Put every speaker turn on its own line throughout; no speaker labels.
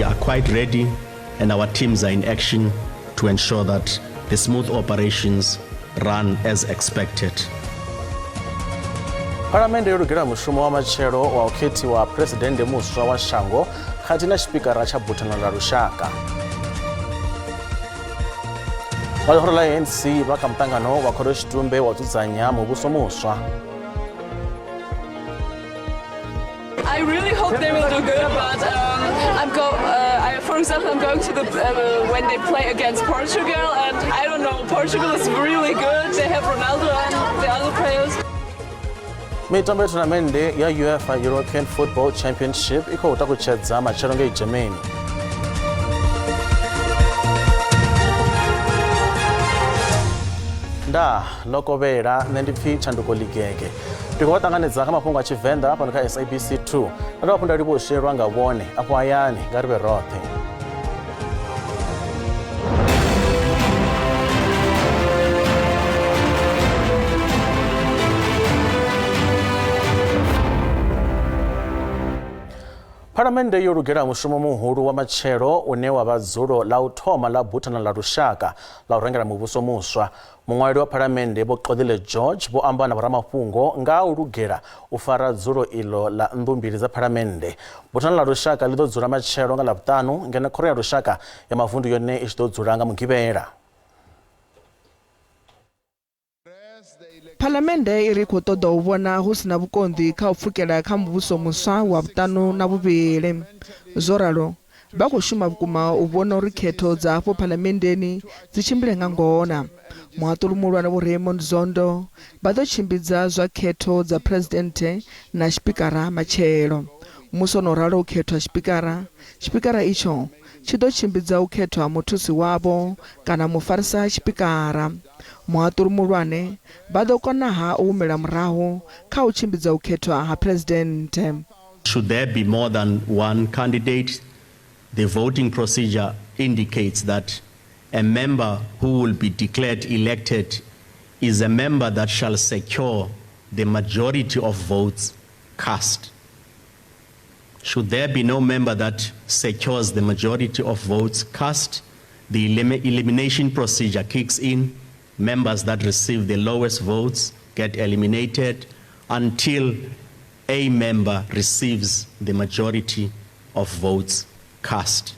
we are quite ready and our teams are in action to ensure that the smooth operations run as expected.
Parliament yorugera mushumo wa machero wa uketi wa President muswa wa Shango khati na speaker cha butana la Rushaka. Walihoro la ANC bakamtangano wakoro shitumbe watuzanya mu buso muswa.
I really hope they will do good, but for example, I'm going to the when they play against Portugal, and I don't know, Portugal is really good. They have Ronaldo and the other players.
Mitambo tournament ya UEFA European Football Championship iko utakucheza machero nge Germany. Da lokobera nendiphi chanduko ligege. Ndikowatanganidza kamapungu a Chivenda pano ka SABC2. Ndapunda libo sherwa ngabone apo ayani ngaribe rothe. Parliament yorugera mushumo muhuru wa machero une wa vazuro la uthoma la butana la Rushaka la urengera mu buso muswa. Mungwali wa Parliament boqodile George bo ambana baramafungo nga urugera ufara zuro ilo la ndumbiri za Parliament. Butana la Rushaka lidodzura machero nga labutanu ngena khoro ya Rushaka ya mavundu yone ichidodzuranga mugibera.
Parliamente iri khou ṱoḓa u vhona hu sina vhukonḓi kha u pfukela kha muvhuso muswa wa vhutanu na vhuvhili. Zwo ralo vha khou shuma vhukuma u vhona uri khetho dza afho phalamenndeni dzi tshimbile nga ngona. Muhaṱuli muhulwane Vho Raymond Zondo vha ḓo tshimbidza zwa khetho dza phuresidennde na tshipikara matshelo. Musi o no ralo u khethwa tshipikara itsho tshi ḓo tshimbidza u khethwa muthusi wavho kana mufarisa tshipikara. Muhaṱuli muhulwane vha ḓo konaha u humela murahu kha u tshimbidza u khethwa ha president.
Should there be more than one candidate, the voting procedure indicates that a member who will be declared elected is a member that shall secure the majority of votes cast. Should there be no member that secures the majority of votes cast, the elimination procedure kicks in. Members that receive the lowest votes get eliminated until a member receives the majority of votes cast.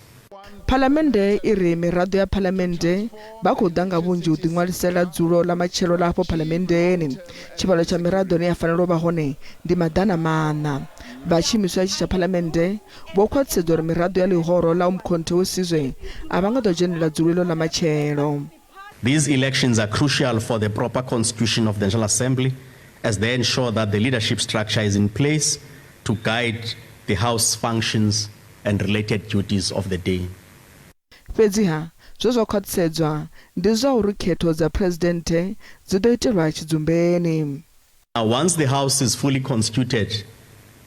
Parliamente iri miraḓo ya Parliamente vha khou ḓa nga vhunzhi u ḓiṅwalisela dzulo ḽa matshelo ḽa afho Parliamenteni. Tshivhalo tsha miraḓo ine ya fanela u vha hone ndi maḓana maṋa. Vhatshimiswa itshi tsha Parliamente vho khwaṱhisedza uri miraḓo ya ḽihoro ḽa umkhonto wesizwe a vha nga ḓo dzhenela dzulo ḽo ḽa matshelo.
These elections are crucial for the proper constitution of the National Assembly as they ensure that the leadership structure is in place to guide the House functions and related duties of the day.
Fhedziha zwo khwaṱhisedzwa ndi zwa uri khetho dza presidente dzi ḓo itelwa tshidzumbeni.
Now, once the House is fully constituted,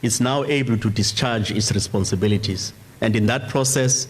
it's now able to discharge its responsibilities. And in that process,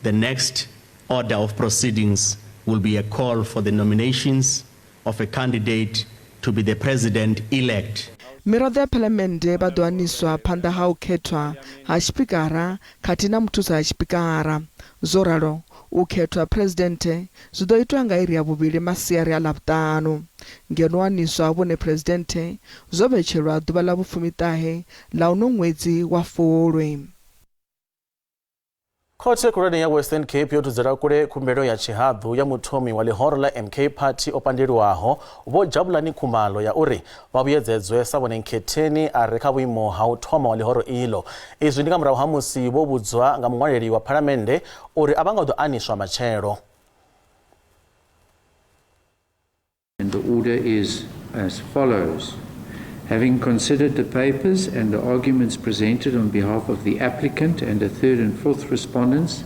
the next order of proceedings will be a call for the nominations of a candidate to be the president-elect.
Miraḓo ya Parliamente vha ḓo aniswa phanḓa ha u khethwa ha tshipikara khathihi na muthusi ha tshipikara. Zwo ralo u khethwa presidente zwi ḓo itwa nga iri ya vhuvhili masiari a ḽavhutanu. Ngeno u aniswa vhone presidente zwo vhetshelwa ḓuvha ḽa vhu-19 ḽa uno ṅwedzi wa Fulwi.
Khothe khulwane ya Western Cape yo thudzela kule khumbelo ya tshihaḓu ya muthomi wa ḽihoro ḽa MK Party o pandeliwaho Vho Jabulani Khumalo ya uri vha vhuyedzedzwe sa vhone nkhetheni a re kha vhuimo ha u thoma wa ḽihoro iḽo. Izwi ndi nga murahu ha musi vho vhudzwa nga muṅwaleli wa Parliamente uri a vha nga ḓo aniswa matshelo.
And the order is as follows. Having considered the papers and the arguments presented on behalf of the applicant and the third and fourth respondents,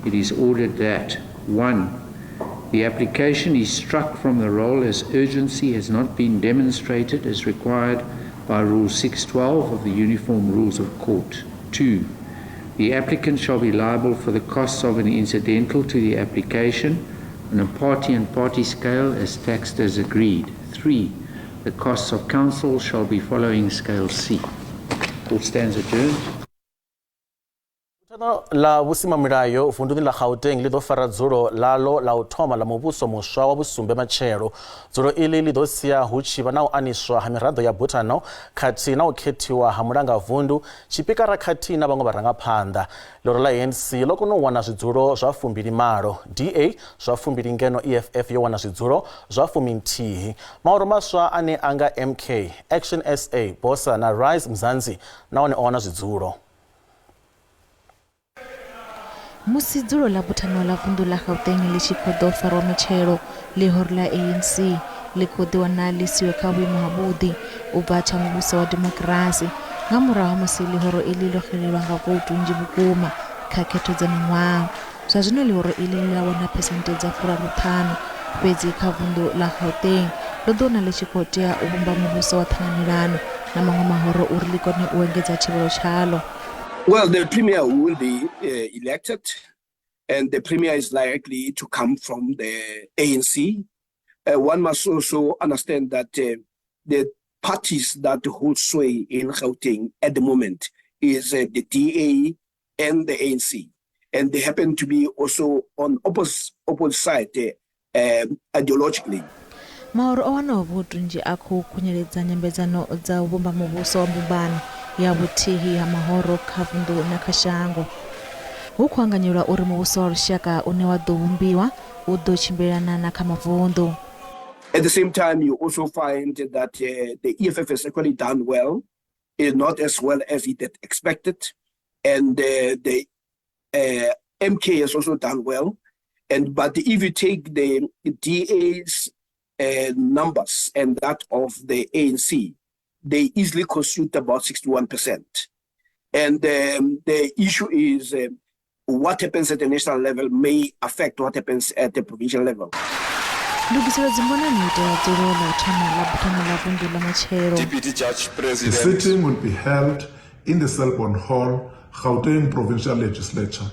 it is ordered that 1. The application is struck from the roll as urgency has not been demonstrated as required by Rule 612 of the Uniform Rules of Court. 2. The applicant shall be liable for the costs of an incidental to the application on a party and party scale as taxed as agreed. 3. The costs of counsel shall be following scale C. Court stands adjourned.
la vhusimamilayo vunḓuni ḽa Gauteng ḽi ḓo fara dzulo ḽaḽo ḽa u thoma ḽa muvhuso muswa wa vhusumbe matshelo. Dzulo iḽi ḽi ḓo sia hu tshi vha na u aniswa ha miraḓo ya Butano khathihi na u khethiwa ha mulangavunḓu, tshipikara khathihi na vhaṅwe vharangaphanḓa. Ḽoro ḽa ANC ḽo kona u wana zwidzulo zwa 28, DA zwa 20 ngeno EFF yo wana zwidzulo zwa 19. Maoro maswa ane anga MK, Action SA, Bosa na Rise Mzansi nahone o wana zwidzulo.
Musi dzulo ḽa Butano ḽa vunḓu ḽa Gauteng ḽi tshi khou ḓo farwa matshelo, ḽihoro ḽa ANC ḽi khou ḓiwana ḽi siho kha vhuimo havhuḓi u bva tsha muvhuso wa demokirasi nga murahu ha musi ḽihoro iḽi ḽo xelelwa nga vouthu nnzhi vhukuma kha khetho dza miṅwaha. Zwa zwino ḽihoro iḽi ḽi a wana phesenthe dza 35 fhedzi kha vunḓu ḽa Gauteng ḽo ḓo wana ḽi tshi khou tea u vhumba muvhuso wa ṱhanganelano na maṅwe mahoro uri ḽi kone u engedza tshivhalo tshaḽo.
Well, the premier will be elected, and the premier is likely to come from the ANC. One must also understand that the parties that hold sway in Gauteng at the moment is the DA and the ANC, and they happen to be also on opposite side ideologically.
Maoro o wana vouthu nnzhi a khou khunyeledza nyambedzano dza u vhumba muvhuso wa mbumbano ya vhuthihi ha mahoro kha vunḓu na kha shango. Hu khou anganyelwa uri muvhuso wa lushaka une wa ḓo vhumbiwa u ḓo tshimbilelana na kha mavunḓu.
At the same time, you also find that the EFF has actually done well, not as well as it had expected, and the MK has also done well. But if you take the DA's numbers and that of the ANC, they easily constitute about 61%. And the issue is what happens at the national level may affect what happens at the provincial level.
Deputy Judge President. The sitting will be held in the Selborne Hall, Gauteng Provincial Legislature.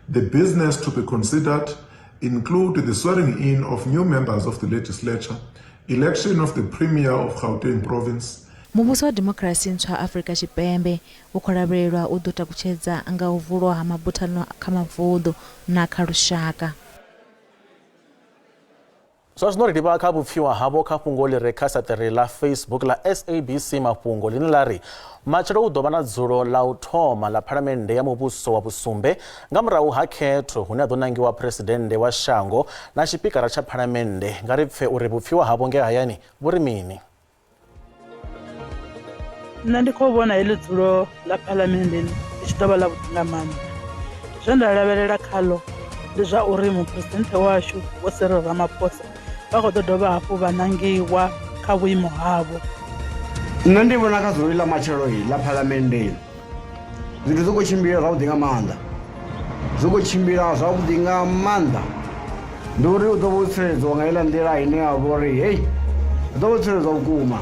The business to be considered include the swearing in of new members of the legislature, election of the Premier of Gauteng Province.
Muvhuso wa demokirasi ntswa Afrika Tshipembe u khou lavhelelwa u ḓo takutshedza nga u vulwa ha mabutano kha mavunḓu na kha lushaka.
Zwa zwino ri livha kha vhupfiwa havho kha fhungo ḽi re kha saṱere ḽa Facebook ḽa SABC mafhungo ḽine ḽa ri matshelo hu ḓo vha na dzulo ḽa u thoma ḽa phalamennde ya muvhuso wa vhusumbe nga murahu ha khetho hune ha ḓo nangiwa phuresidennde wa shango na tshipikara tsha phalamennde. Nga ri pfe uri vhupfiwa havho nge hayani vhu ri mini.
Nṋe ndi khou vhona heḽi dzulo ḽa phalamennde ḽi tshi ḓo vha ḽa vhuḓi nga maanḓa. Zwe nda lavhelela khaḽo ndi zwa uri muphuresidennde washu Vho Cyril Ramaphosa vha khou ḓo dovha hafhu vha nangiwa kha vhuimo havho.
Nṋe ndi vhona kha dzulo ḽa matshelo ḽa phalamennde zwithu zwi khou tshimbila zwavhuḓi nga maanḓa. Zwi khou tshimbila zwavhuḓi nga maanḓa. Ndi uri u ḓo vha u tsireledziwa nga iḽa nḓila ine ya vha uri hei u ḓo vha u tsireledziwa vhukuma.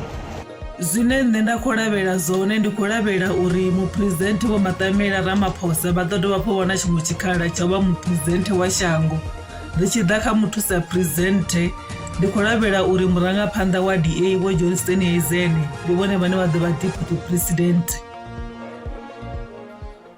Zwine nṋe nda khou lavhelela zwone ndi khou lavhelela uri muphuresidennde Vho Maṱamela Ramaphosa vha ḓo dovha hafhu vhona tshiṅwe tshikhala tsha u vha muphuresidennde wa shango. Ri tshi ḓa kha muthusa phuresidennde ndi khou lavhelela uri murangaphanḓa wa DA Vho Johnston Heizene ndi vhone vhane vha ḓo vha deputy president.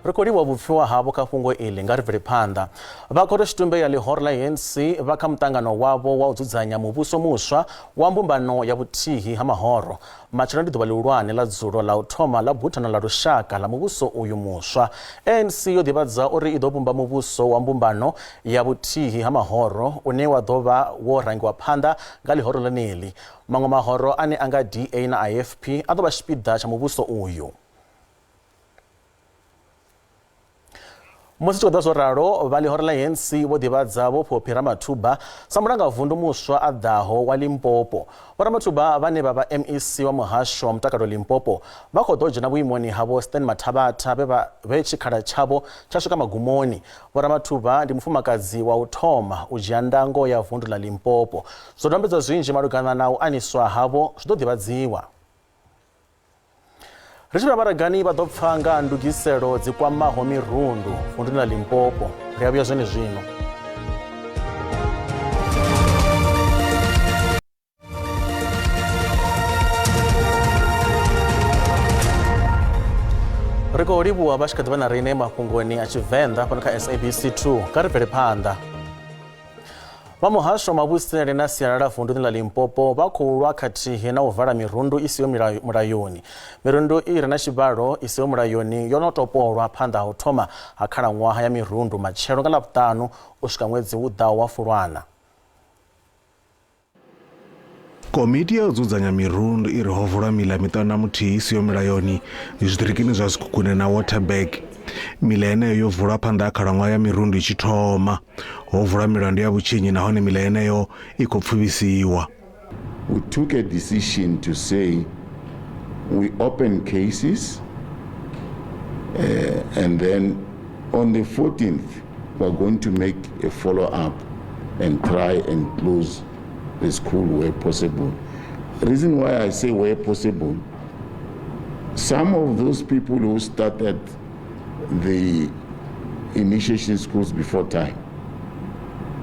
Ri khou livhuwa vhupfiwa havho kha fhungo iḽi nga ri bvele phanḓa. Vha khoroshitumbe ya ḽihoro ḽa ANC vha kha muṱangano wavho wa u dzudzanya muvhuso muswa wa mbumbano ya vhuthihi ha mahoro. Matshelo ndi ḓuvha ḽihulwane ḽa dzulo ḽa u thoma ḽa Butano ḽa lushaka ḽa muvhuso uyu muswa. ANC yo ḓivhadza uri i ḓo vhumba muvhuso wa mbumbano ya vhuthihi ha mahoro une wa ḓo vha wo rangiwa phanḓa nga ḽihoro ḽeneḽi. Maṅwe mahoro ane anga DA na IFP a ḓo vha tshipiḓa tsha muvhuso uyu. Musi tshi khou ḓa zwo ralo vha ḽihoro ḽa ANC vho ḓivhadza Vho Phophi Ramathuba sa mulangavunḓu muswa a ḓaho wa Limpopo. Vho Ramathuba vhane vha vha MEC wa muhasho wa mutakalo Limpopo vha khou ḓo dzhena vhuimoni havho Stan Mathabatha vhe tshikhala tshavho tsha swika magumoni. Vho Ramathuba ndi mufumakadzi wa u thoma u dzhia ndango ya vunḓu ḽa Limpopo. Zwo dombedza zwinzhi malugana na u aniswa havho zwi ḓo ḓivhadziwa. Ri tshi vha maragani vha ḓo pfa nga ndugiselo dzi kwamaho mirundu vunḓuni ḽa Limpopo. Ri a vhuya zwene zwino. Riko libuwa bashikadibana rine mafungoni a Tshivenḓa pano kha SABC2 kha ri bvele phanḓa. Vha muhasho wa mavhudzisele na sialala vunḓuni ḽa Limpopo vha khou lwa khathihi na u vala mirundu i siho mulayoni. Mirundu i re na tshivhalo i siho mulayoni yo no topolwa phanḓa ha u thoma ha khalaṅwaha ya mirundu matshelo nga Ḽavhuṱanu u swika ṅwedzi u ḓaho wa Fulwana.
Komiti ya u dzudzanya mirundu i re ho vulwa miḽa miṱanu na muthihi i siho mulayoni zwiṱirikini zwa Sekhukhune na Waterberg. Miḽa yeneyo yo vulwa phanḓa ha khalaṅwaha ya mirundu i tshi thoma. Ho vulwa milandu ya vhutshinyi nahone miḽa yeneyo i khou pfuvhisiwa.
We took a decision to say we open cases and then on the 14th we're going to make a follow-up and try and close the school where possible. The reason why I say where possible, some of those people who started the initiation schools before time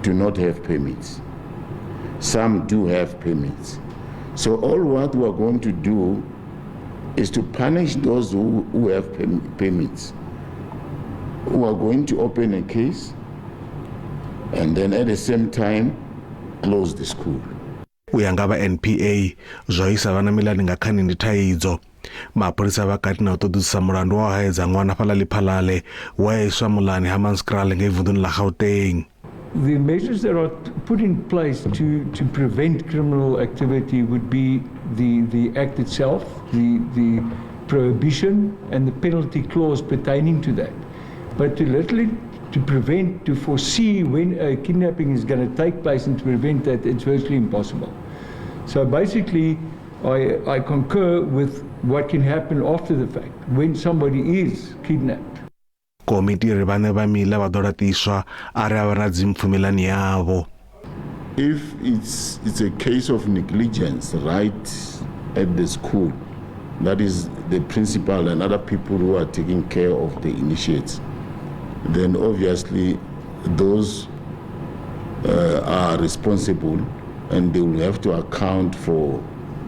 do not have permits. Some do have permits. So all what we are going to do is to punish those who have permits. We are going to open a case and then at the same time close the school.
Uyanga NPA zwaisa vana milani nga khani ndi thaidzo. Mapholisa vha kati na u ṱoḓisa mulandu wa haedza ṅwana Phalali Phalale wa iswa mulani Hammanskraal ngei vunḓuni ḽa Gauteng.
The measures that are put in place to prevent criminal activity would be the act itself, the prohibition and the penalty clause pertaining to that. But to prevent, to foresee when a kidnapping is going to take place and to prevent that, it's virtually impossible. So basically, I concur with what can happen after the fact, when somebody is kidnapped.
Komiti ri vhane vha miḽa vha ḓo laṱiswa ari a vha na dzimpfu miḽani yavho.
If it's a case of negligence right at the school, that is the principal and other people who are taking care of the initiates, then obviously those are responsible and they will have to account for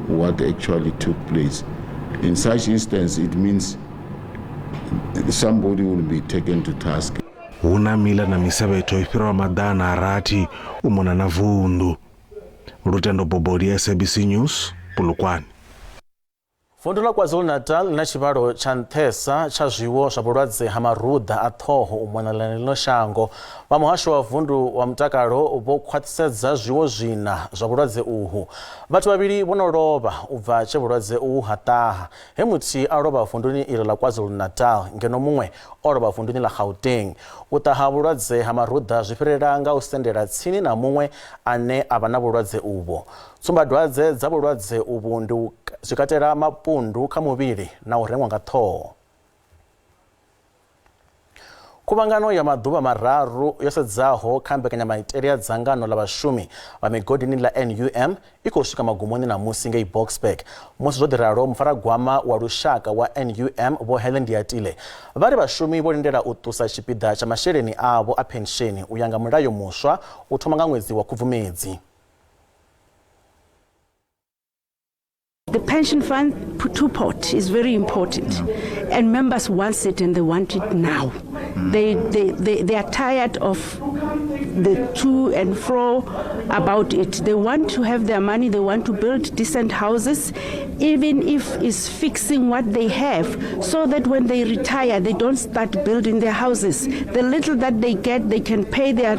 what actually took place. In such instance, it means somebody will be taken to task.
Huna miḽa na misevetho I fhiraho maḓana a rathi u mona na vunḓu. Lutendo Bobodi, SABC News, Polokwane.
Vundu ḽa KwaZulu-Natal ḽi na tshivhalo tsha nṱhesa tsha zwiwo zwa vhulwadze ha maruḓa a ṱhoho u mona na ḽino shango. Vha muhasho wa vundu wa mutakalo vho khwaṱhisedza zwiwo zwina zwa vhulwadze uhu. Vhathu vhavhili vho no lovha u bva tshe vhulwadze uhu ha ṱaha. He muthihi a lovha vunduni iḽi ḽa KwaZulu-Natal ngeno muṅwe o lovha vunduni ḽa Gauteng. U ṱaha ha vhulwadze ha maruḓa zwi fhirela nga u sendela tsini na muṅwe ane a vha na vhulwadze uvho. Tsumbadwadze dza vhulwadze uvhu ndi zwi katela mapundu kha muvhili na u reṅwa nga ṱhoho. Khuvhangano ya maḓuvha mararu yo sedzaho kha mbekanyamaitele ya dzangano ḽa vhashumi vha migodini ḽa NUM I khou swika magumoni na musi ngei Boksburg. Musi zwo ḓi ralo mufaragwama wa lushaka wa NUM Vho Helen Diatile vha ri vhashumi vho lindela u ṱusa tshipiḓa tsha masheleni avho a pensheni u ya nga mulayo muswa u thoma nga ṅwedzi wa Khubvumedzi.
The pension fund pot is very important, and members want it and they want it now. They are tired of the to and fro about it. They want to have their money, they want to build decent houses, even if it's fixing what they have, so that when they retire, they don't start building their houses. The little that they get, they can pay their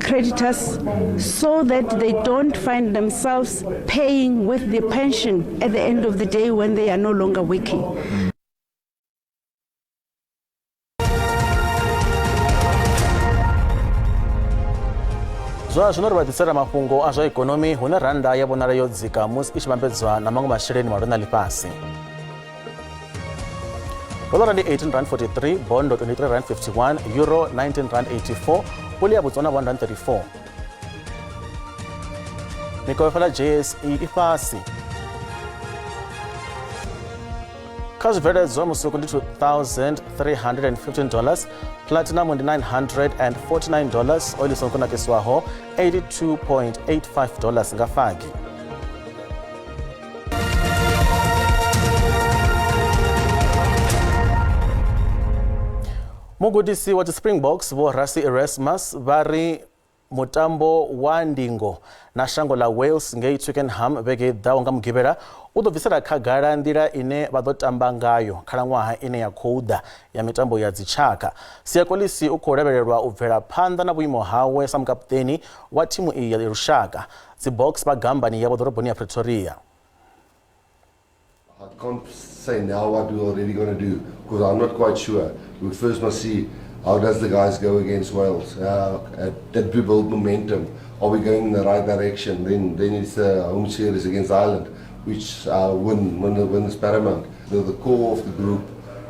creditors so that they don't find themselves paying with the pension at the end of the day when they are no longer working.
Zwa zwino ri vhaḓisela mafhungo a zwa ikonomi hune randa ya vhonala yo dzika musi I tshi vhambedzwa na maṅwe masheleni malwa na ḽifhasi. Doḽara ndi 18.43, bondo 23.51, euro 19.84, puli ya Botswana 1.34. Mikopo ya JSE I fhasi. Kha zwibveledzwa musuku ndi $2,315, platinum ndi $949, oil songo nakiswaho $82.85 nga fagi. Mugudisi wa Springboks Vho Rassie Erasmus vari mutambo wa ndingo na shango la Wales ngei Twickenham vhege ḓaho nga mugivhela u ḓo bvisela khagala nḓila ine vha ḓo tamba ngayo khalaṅwaha ine ya khou ḓa ya mitambo ya dzitshaka. Siya Kolisi u khou lavhelelwa u bvela phanḓa na vhuimo hawe sa mukaputeni wa thimu iyi ya lushaka. Dzi Boks vha gambani yavho ḓoroboni ya Pretoria.
I can't say now what we're already going to do because I'm not quite sure. We first must see how does the guys go against Wales. Did we build momentum? Are we going in the right direction? Then it's the home series against Ireland, which win is paramount. The core of the group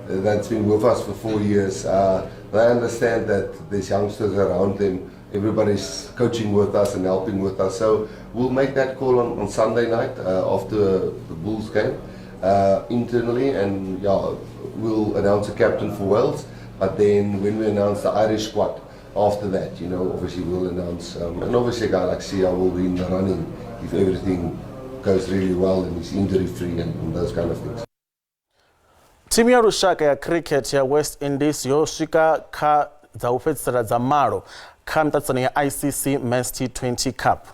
that's been with us for 4 years, they understand that there's youngsters around them. Everybody's coaching with us and helping with us. So we'll make that call on Sunday night after the Bulls game. Internally, and we'll announce a captain for Wales, but then when we announce the Irish squad after that, obviously we'll announce and obviously a guy like Sia will be in the running if everything goes really well and he's injury free and those kind of things.
Timu ya lushaka ya cricket ya West Indies yo swika kha dza u fhedzisela dza malo kha miṱaṱisano ya ICC Men's T20 Cup.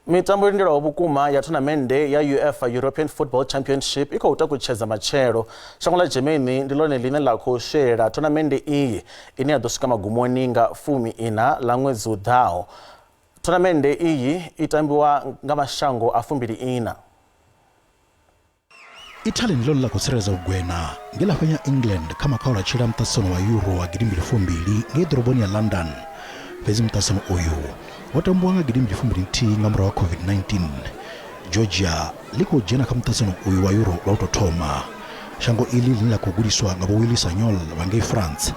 Mitambo ilindelaho vhukuma ya thonamennde ya UEFA European Football Championship i khou takutshedza matshelo. Shango ḽa Germany ndi ḽone ḽine ḽa khou shela thonamennde iyi ine ya ḓo swika magumoni nga 14 ḽa ṅwedzi u ḓaho. Thonamennde iyi i tambiwa nga mashango a 24.
Italy ndi ḽone ḽa khou tsireledza vhugwena nge ḽa fhenya England kha makhaula tshila muṱaṱisano wa Euro wa 2022 ngei ḓoroboni ya London. Fhedzi muṱaṱisano uyu wo tambiwa nga 2021 nga murahu wa COVID-19. Georgia ḽi khou dzhena kha muṱaṱisano uyu wa Euro lwa u tou thoma. Shango iḽi ḽine ḽa khou gudiswa nga vho Willy Sagnol vha ngei France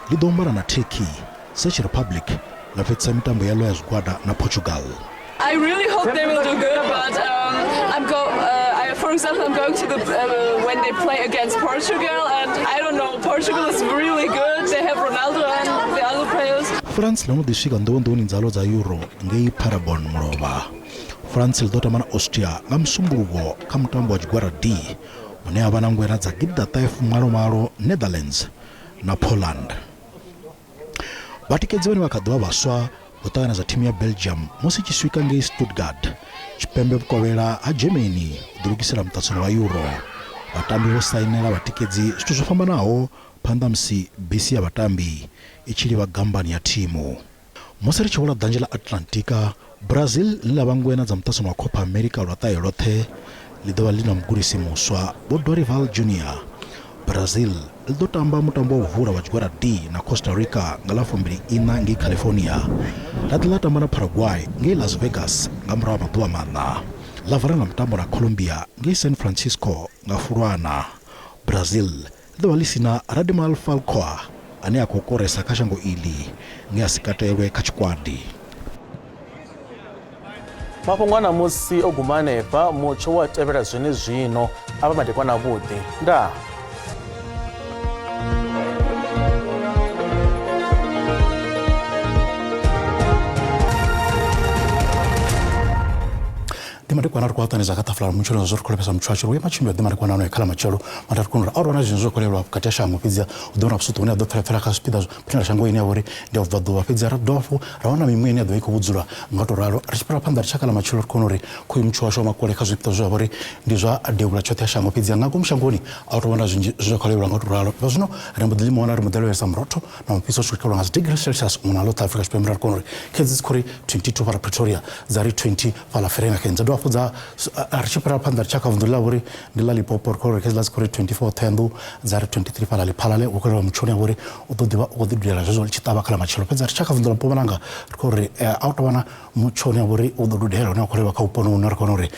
ḽi ḓo ombana na Turkey, Czech Republic ḽa fhedzisa mitambo yaḽo ya zwigwada na Portugal.
I really hope they will do good, but for example, I'm going to when they play against Portugal, and I don't know, Portugal is really good. They have Ronaldo and the other players.
France ḽo no ḓi swika nḓowonḓowoni dzalo dza Euro ngei Paderborn mulovha. France ḽi ḓo tamba na Austria nga musumbuluwo kha mutambo wa tshigwada D une havha na ngwena dza 19 Netherlands na Poland. Vhatikedzi vhane vha kha ḓivha vhaswa vho ṱanganedza thimu ya Belgium musi tshi swika ngei Stuttgart tshipembe vhukovhela ha Germany u ḓo lugisela muṱaṱisano wa Euro. Vhatambi vho sainela vhatikedzi zwithu zwo fhambanaho phanḓa musi bisi ya vhatambi i tshi livha gambani ya thimu. Musi ri tshi wela ḓanzhe ḽa Atlantika, Brazil ḽi ḽa ngwena dza muṱaṱisano wa Copa America lwa ṱahe ḽoṱhe ḽi ḓovha ḽi na mugudisi muswa vho Dorival Junior. Brazil ḽi ḓo tamba mutambo wa u vula wa tshigwada D na Costa Rica nga ḽa 24 ngei California. ḽa ḓi ḽa tamba na Paraguay ngei Las Vegas nga murahu ha maḓuvha maṋa. ḽa vala nga mutambo na Colombia ngei San Francisco nga Fulwana. Brazil ḽi ḓovha ḽi si na Radamel Falcao ane a khou koresa kha shango iḽi nge a si katelwe kha tshikwadi.
Mafhungo a namusi o guma hanefha, mutsho wa tevhela zwino a vha madekwana avhuḓi. Ndaa.
Madekwana kwa tani zakata fla mchoro zori kolepesa mchwacho we machimbe de madekwana no kala machoro matakunra aro na jinzo kolelwa kati shango pizza udona absuto ne do fera ka spida pina shango ine awore de vado pizza radofu rawana mimwe do iko budzura ngato raro arishpara panda chakala machoro konore ko mchwasho makole ka zwipto zwa awore ndizwa adeula chote shango pizza ngako mshangoni auto wana jinzo kolelwa ngato raro bazino rembo dilimo wana remodelo ya samroto na mpiso shukalo ngas degree Celsius unalo Africa spemra konore kezi kore 22 para Pretoria zari 20 para Ferena kenza do za archipara panda chaka vundula wori ndila Limpopo ko ke las kore 24 thendu zari 23 pala liphalale ukolo mchone wori udodiwa udidela zwo chitaba kala machelo peza chaka vundula pomananga ko re auto wana mchone wori udodela na ko ka upono unar ko re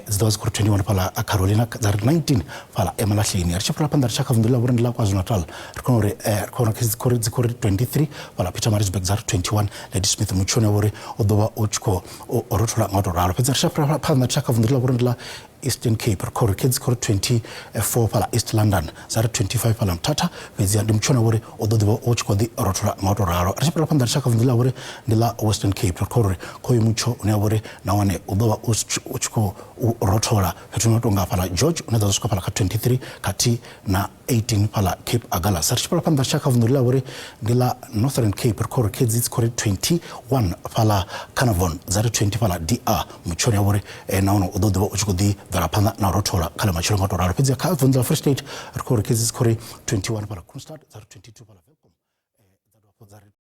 zdos kore 21 pala Carolina zari 19 pala Emalahleni archipara panda chaka vundula wori ndila KwaZulu Natal ko re kore 23 pala Pietermaritzburg zari 21 Lady Smith mchone wori udoba uchko orotola ngato ralo peza archipara panda chaka vundula wori ndila Eastern Cape record kids score 24 pala East London zari 25 pala Mtata vizia dimchona wore ododivo ochko di rotora motoraro arishipala panda shaka vundila wore ndila Western Cape record koyi mucho une wore na wane odowa ochko rotora hetunotonga pala George unaweza zuka pala ka 23 kati na 18 pala Cape Agala arishipala panda shaka vundila wore ndila Northern Cape record kids score 21 pala Carnarvon zari 20 pala DR muchona wore na ono ododivo ochko di Varapanda na rotora kala machiro motoraro pizia ka vundila Free State record kids score 21 pala Kunstad zari 22 pala Velcom